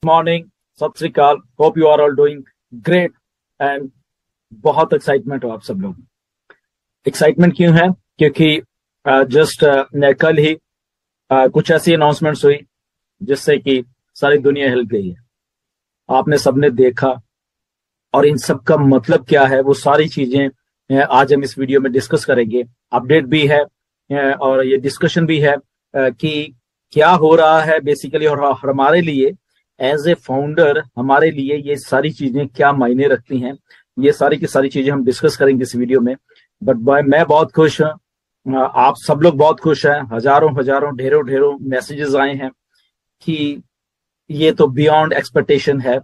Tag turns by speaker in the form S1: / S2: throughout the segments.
S1: Morning, Sat Shri Akal. Hope you are all doing great and बहुत excitement हो आप सब लोग। एक्साइटमेंट क्यों है? क्योंकि जस्ट कल ही कुछ ऐसी अनाउंसमेंट्स हुई जिससे कि सारी दुनिया हिल गई है। आपने सबने देखा और इन सब का मतलब क्या है वो सारी चीजें आज हम इस वीडियो में डिस्कस करेंगे। अपडेट भी है और ये डिस्कशन भी है कि क्या हो रहा है बेसिकली, और हमारे लिए एज ए फाउंडर हमारे लिए ये सारी चीजें क्या मायने रखती हैं। ये सारी की सारी चीजें हम डिस्कस करेंगे इस वीडियो में। बट मैं बहुत खुश हूँ, आप सब लोग बहुत खुश हैं। हजारों हजारों ढेरों ढेरों मैसेजेस आए हैं कि ये तो बियॉन्ड एक्सपेक्टेशन है।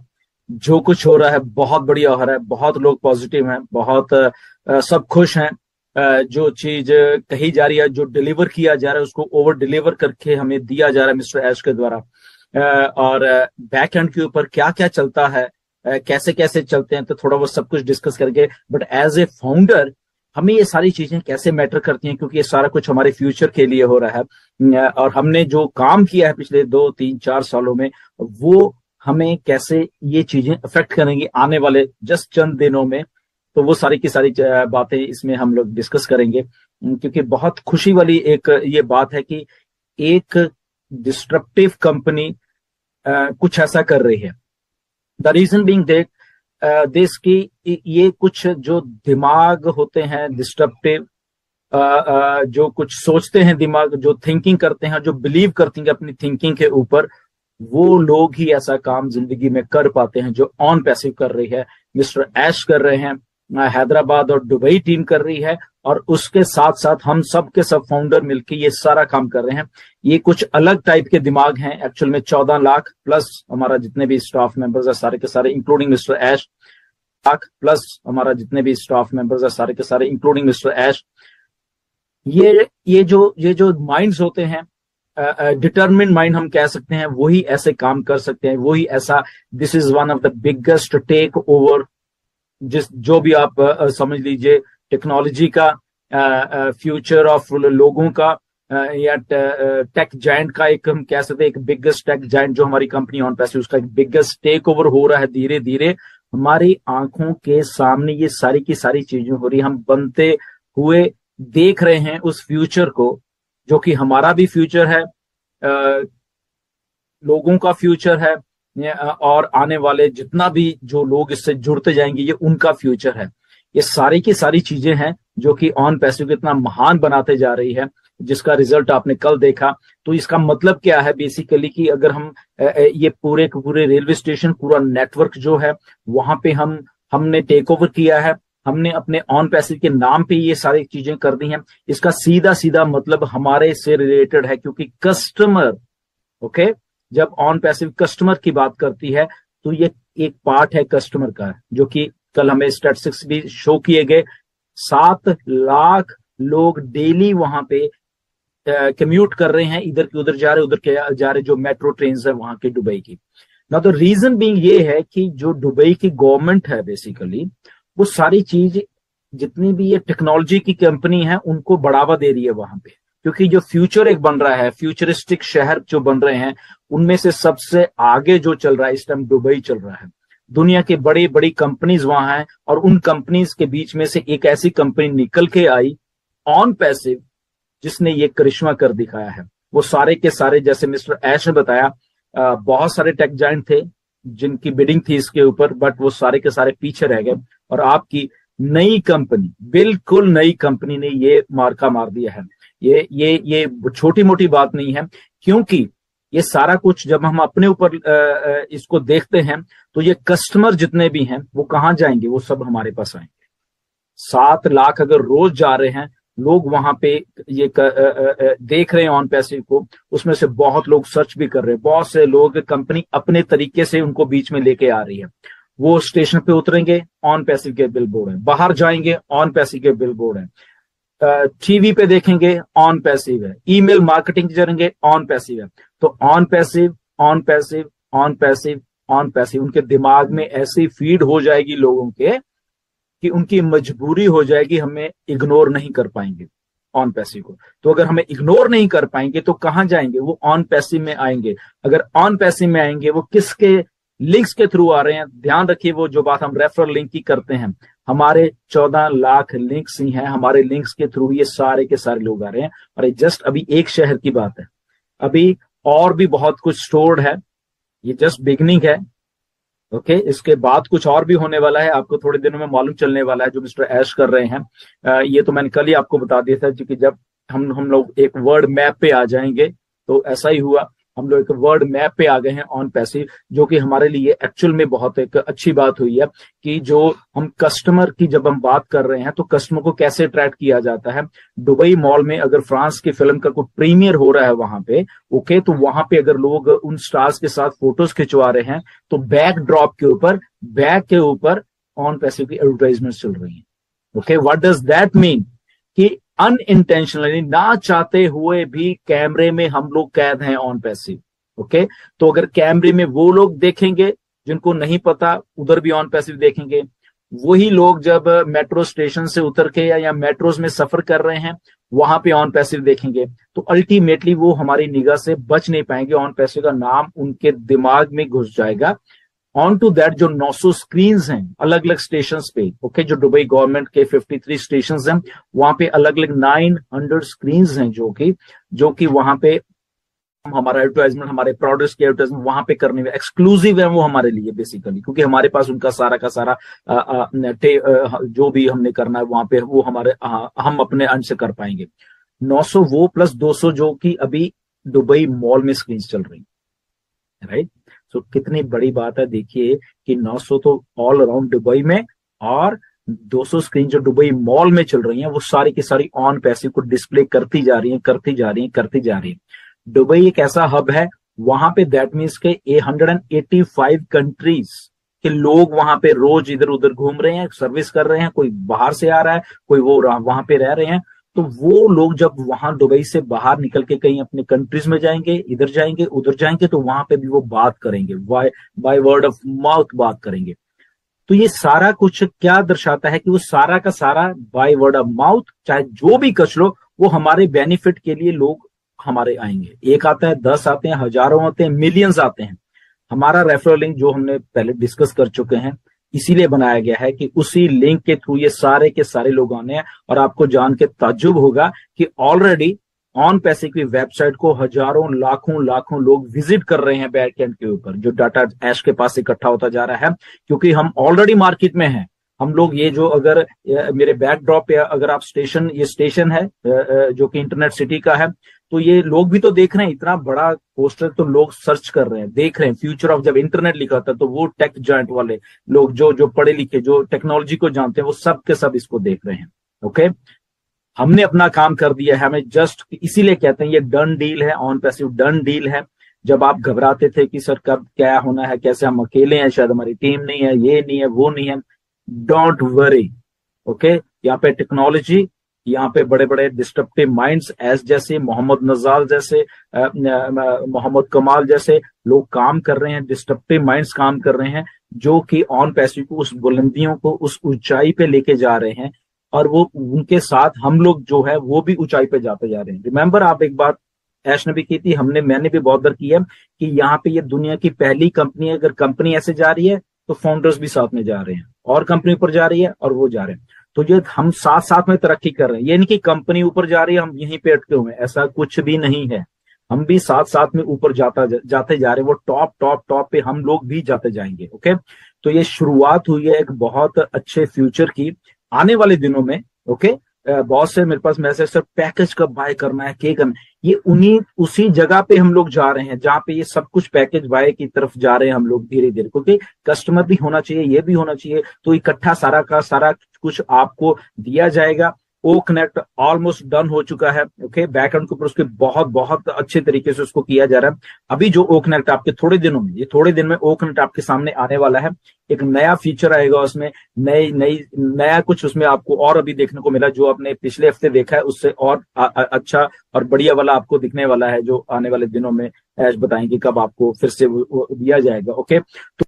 S1: जो कुछ हो रहा है बहुत बढ़िया हो रहा है, बहुत लोग पॉजिटिव हैं, बहुत सब खुश हैं। जो चीज कही जा रही है, जो डिलीवर किया जा रहा है उसको ओवर डिलीवर करके हमें दिया जा रहा है मिस्टर ऐश के द्वारा। और बैक एंड के ऊपर क्या क्या चलता है, कैसे कैसे चलते हैं, तो थोड़ा वो सब कुछ डिस्कस करके। बट एज ए फाउंडर हमें ये सारी चीजें कैसे मैटर करती हैं, क्योंकि ये सारा कुछ हमारे फ्यूचर के लिए हो रहा है। और हमने जो काम किया है पिछले 2 3 4 सालों में, वो हमें कैसे ये चीजें अफेक्ट करेंगी आने वाले जस्ट चंद दिनों में। तो वो सारी की सारी बातें इसमें हम लोग डिस्कस करेंगे। क्योंकि बहुत खुशी वाली एक ये बात है कि एक डिस्ट्रप्टिव कंपनी कुछ ऐसा कर रही है। द रीजन बीइंग दैट देश की ये कुछ जो दिमाग होते हैं डिस्ट्रप्टिव, जो कुछ सोचते हैं दिमाग, जो थिंकिंग करते हैं, जो बिलीव करते हैं अपनी थिंकिंग के ऊपर, वो लोग ही ऐसा काम जिंदगी में कर पाते हैं जो ऑन पैसिव कर रही है। मिस्टर ऐश कर रहे हैं, हैदराबाद और दुबई टीम कर रही है, और उसके साथ साथ हम सब के सब फाउंडर मिलकर ये सारा काम कर रहे हैं। ये कुछ अलग टाइप के दिमाग हैं। एक्चुअल में 14 लाख प्लस हमारा जितने भी स्टाफ मेंबर्स है सारे के सारे इंक्लूडिंग मिस्टर ऐश, लाख प्लस हमारा जितने भी स्टाफ मेंबर्स है सारे के सारे इंक्लूडिंग मिस्टर ऐश। ये जो माइंड्स होते हैं, डिटरमिन माइंड हम कह सकते हैं, वही ऐसे काम कर सकते हैं, वही ऐसा। This is one of the biggest take over, जिस जो भी आप समझ लीजिए, टेक्नोलॉजी का फ्यूचर ऑफ लोगों का, या टेक जायंट का, एक हम कह सकते हैं एक बिगेस्ट टेक जायंट जो हमारी कंपनी ऑन पैसिव, उसका एक बिगेस्ट टेक ओवर हो रहा है। धीरे धीरे हमारी आंखों के सामने ये सारी की सारी चीजें हो रही, हम बनते हुए देख रहे हैं उस फ्यूचर को, जो कि हमारा भी फ्यूचर है, लोगों का फ्यूचर है, और आने वाले जितना भी जो लोग इससे जुड़ते जाएंगे ये उनका फ्यूचर है। ये सारी की सारी चीजें हैं जो कि ऑन पैसिव इतना महान बनाते जा रही है, जिसका रिजल्ट आपने कल देखा। तो इसका मतलब क्या है बेसिकली कि अगर हम ये पूरे पूरे रेलवे स्टेशन, पूरा नेटवर्क जो है वहां पे हमने टेक ओवर किया है, हमने अपने ऑन पैसिव के नाम पे ये सारी चीजें कर दी हैं। इसका सीधा सीधा मतलब हमारे से रिलेटेड है, क्योंकि कस्टमर, ओके, जब ऑन पैसिव कस्टमर की बात करती है तो ये एक पार्ट है कस्टमर का, जो कि कल हमें स्टैटिस्टिक्स भी शो किए गए। 7 लाख लोग डेली वहां पे कम्यूट कर रहे हैं, इधर के उधर जा रहे, उधर के जा रहे, जो मेट्रो ट्रेन है वहां के दुबई की। ना तो रीजन बीइंग ये है कि जो दुबई की गवर्नमेंट है बेसिकली, वो सारी चीज जितनी भी ये टेक्नोलॉजी की कंपनी है उनको बढ़ावा दे रही है वहां पे। क्योंकि जो फ्यूचर एक बन रहा है, फ्यूचरिस्टिक शहर जो बन रहे हैं, उनमें से सबसे आगे जो चल रहा है इस टाइम दुबई चल रहा है। दुनिया की बड़ी बड़ी कंपनीज वहां हैं, और उन कंपनीज के बीच में से एक ऐसी कंपनी निकल के आई ऑन पैसिव, जिसने ये करिश्मा कर दिखाया है। वो सारे के सारे, जैसे मिस्टर ऐश ने बताया, बहुत सारे टेक जायंट थे जिनकी बिडिंग थी इसके ऊपर, बट वो सारे के सारे पीछे रह गए, और आपकी नई कंपनी, बिल्कुल नई कंपनी ने ये मार्का मार दिया है। ये छोटी मोटी बात नहीं है, क्योंकि ये सारा कुछ जब हम अपने ऊपर इसको देखते हैं तो ये कस्टमर जितने भी हैं वो कहाँ जाएंगे, वो सब हमारे पास आएंगे। 7 लाख अगर रोज जा रहे हैं लोग वहां पे, ये देख रहे हैं ऑन पैसिव को, उसमें से बहुत लोग सर्च भी कर रहे हैं, बहुत से लोग कंपनी अपने तरीके से उनको बीच में लेके आ रही है। वो स्टेशन पे उतरेंगे, ऑन पैसिव के बिल बोर्ड है, बाहर जाएंगे ऑन पैसिव के बिल बोर्ड है, टीवी पे देखेंगे ऑन पैसिव है, ईमेल मार्केटिंग करेंगे ऑन पैसिव है। तो on passive, on passive, on passive, on passive, उनके दिमाग में ऐसी फीड हो जाएगी लोगों के कि उनकी मजबूरी हो जाएगी, हमें इग्नोर नहीं कर पाएंगे। ऑन पैसिव को। तो अगर हमें इग्नोर नहीं कर पाएंगे तो कहां जाएंगे, वो ऑन पैसिव में आएंगे। अगर ऑन पैसिव में आएंगे, वो किसके लिंक्स के थ्रू आ रहे हैं, ध्यान रखिए वो जो बात हम रेफरल लिंक की करते हैं, हमारे 14 लाख लिंक्स ही हैं, हमारे लिंक्स के थ्रू ये सारे के सारे लोग आ रहे हैं। और ये जस्ट अभी एक शहर की बात है, अभी और भी बहुत कुछ स्टोर्ड है, ये जस्ट बिगनिंग है। ओके, इसके बाद कुछ और भी होने वाला है, आपको थोड़े दिनों में मालूम चलने वाला है, जो मिस्टर ऐश कर रहे हैं। ये तो मैंने कल ही आपको बता दिया था, क्योंकि जब हम लोग एक वर्ड मैप पे आ जाएंगे तो ऐसा ही हुआ, हम लोग एक वर्ड मैप पे आ गए हैं ऑन पैसिव, जो कि हमारे लिए एक्चुअल में बहुत एक अच्छी बात हुई है कि जो हम कस्टमर की जब हम बात कर रहे हैं तो कस्टमर को कैसे अट्रैक्ट किया जाता है। दुबई मॉल में अगर फ्रांस की फिल्म का कोई प्रीमियर हो रहा है वहां पे, ओके, तो वहां पे अगर लोग उन स्टार्स के साथ फोटोज खिंचवा रहे हैं तो बैक ड्रॉप के ऊपर, बैक के ऊपर ऑन पैसिव की एडवर्टाइजमेंट चल रही है। Okay, what does that mean कि अनइंटेंशनली, ना चाहते हुए भी कैमरे में हम लोग कैद हैं ऑन पैसिव। ओके, तो अगर कैमरे में वो लोग देखेंगे जिनको नहीं पता, उधर भी ऑन पैसिव देखेंगे। वही लोग जब मेट्रो स्टेशन से उतर के या मेट्रोज में सफर कर रहे हैं, वहां पे ऑन पैसिव देखेंगे, तो अल्टीमेटली वो हमारी निगाह से बच नहीं पाएंगे, ऑन पैसिव का नाम उनके दिमाग में घुस जाएगा। ऑन टू दैट जो 900 स्क्रीन हैं अलग अलग स्टेशन पे, ओके, जो दुबई गवर्नमेंट के 53 स्टेशन हैं, वहां पे अलग अलग 900 स्क्रीन हैं, जो कि वहां पे हमारा एडवर्टाइजमेंट, हमारे प्रोडक्ट्स की एडवर्टाइजमेंट वहां पे करने में एक्सक्लूसिव है वो हमारे लिए बेसिकली, क्योंकि हमारे पास उनका सारा का सारा जो भी हमने करना है वहां पे वो हमारे हम अपने अंश से कर पाएंगे। 900 वो प्लस 200 जो कि अभी दुबई मॉल में स्क्रीन चल रही है, राइट। सो कितनी बड़ी बात है, देखिए कि 900 तो ऑल अराउंड दुबई में, और 200 स्क्रीन जो दुबई मॉल में चल रही हैं वो सारी की सारी ऑन पैसिव को डिस्प्ले करती जा रही है। दुबई एक ऐसा हब है, वहां पे दैट मीन्स के 185 कंट्रीज के लोग वहां पे रोज इधर उधर घूम रहे हैं, सर्विस कर रहे हैं, कोई बाहर से आ रहा है, कोई वो वहां पे रह रहे हैं। तो वो लोग जब वहां दुबई से बाहर निकल के कहीं अपने कंट्रीज में जाएंगे, इधर जाएंगे उधर जाएंगे, तो वहां पे भी वो बात करेंगे, बाय वर्ड ऑफ माउथ बात करेंगे। तो ये सारा कुछ क्या दर्शाता है कि वो सारा का सारा बाय वर्ड ऑफ माउथ, चाहे जो भी कच लो, वो हमारे बेनिफिट के लिए लोग हमारे आएंगे। एक आता है, 10 आते हैं, हजारों आते हैं, मिलियंस आते हैं। हमारा रेफरल लिंक जो हमने पहले डिस्कस कर चुके हैं, इसीलिए बनाया गया है कि उसी लिंक के थ्रू ये सारे के सारे लोग आने हैं। और आपको जान के ताज्जुब होगा कि ऑलरेडी ऑन पैसे की वेबसाइट को हजारों लाखों लोग विजिट कर रहे हैं बैक एंड के ऊपर, जो डाटा ऐश के पास इकट्ठा होता जा रहा है, क्योंकि हम ऑलरेडी मार्केट में हैं। हम लोग ये जो अगर मेरे बैकड्रॉप पे अगर आप ये स्टेशन है जो कि इंटरनेट सिटी का है, तो ये लोग भी तो देख रहे हैं, इतना बड़ा पोस्टर तो लोग सर्च कर रहे हैं, देख रहे हैं। फ्यूचर ऑफ जब इंटरनेट लिखा था तो वो टेक जॉइंट वाले लोग जो पढ़े लिखे, जो टेक्नोलॉजी को जानते हैं, वो सब के सब इसको देख रहे हैं। ओके, हमने अपना काम कर दिया है, हमें जस्ट इसीलिए कहते हैं ये डन डील है, ऑन पैसिव डन डील है। जब आप घबराते थे कि सर कब क्या होना है, कैसे हम अकेले हैं, शायद हमारी टीम नहीं है, ये नहीं है, वो नहीं है, डोंट वरी। ओके, यहाँ पे टेक्नोलॉजी, यहाँ पे बड़े बड़े डिस्ट्रप्टिव माइंड्स एस जैसे, मोहम्मद नजाल जैसे, मोहम्मद कमाल जैसे लोग काम कर रहे हैं, डिस्ट्रप्टिव माइंड्स काम कर रहे हैं, जो कि ऑन पैसिव को उस बुलंदियों को, उस ऊंचाई पे लेके जा रहे हैं। और वो उनके साथ हम लोग जो है वो भी ऊंचाई पे जाते जा रहे हैं। रिमेंबर, आप एक बात ऐश ने भी की थी, मैंने भी बहुत बार की है, कि यहाँ पे ये दुनिया की पहली कंपनी है। अगर कंपनी ऐसे जा रही है तो फाउंडर्स भी साथ में जा रहे हैं, और कंपनी ऊपर जा रही है और वो जा रहे हैं। तो ये हम साथ साथ में तरक्की कर रहे हैं, ये नहीं कि कंपनी ऊपर जा रही है हम यहीं पे अटके हुए हैं, ऐसा कुछ भी नहीं है। हम भी साथ साथ में ऊपर जाते जा रहे हैं, वो टॉप पे हम लोग भी जाते जाएंगे। ओके, तो ये शुरुआत हुई है एक बहुत अच्छे फ्यूचर की आने वाले दिनों में। ओके, बहुत से मेरे पास मैसेज, सर पैकेज कब बाय करना है, क्या करना है, ये उसी जगह पे हम लोग जा रहे हैं जहां पे ये सब कुछ पैकेज बाय की तरफ जा रहे हैं हम लोग धीरे धीरे, क्योंकि कस्टमर भी होना चाहिए, ये भी होना चाहिए। तो इकट्ठा सारा का सारा कुछ आपको दिया जाएगा। ओ कनेक्ट ऑलमोस्ट डन हो चुका है। ओके, बैकएंड के ऊपर उसके बहुत अच्छे तरीके से उसको किया जा रहा है। अभी जो ओ कनेक्ट आपके थोड़े दिन में ओ कनेक्ट आपके सामने आने वाला है। एक नया फीचर आएगा उसमें, नया कुछ उसमें आपको और अभी देखने को मिला, जो आपने पिछले हफ्ते देखा है उससे और अच्छा और बढ़िया वाला आपको दिखने वाला है, जो आने वाले दिनों में ऐश बताएंगे कब आपको फिर से वो दिया जाएगा। ओके, तो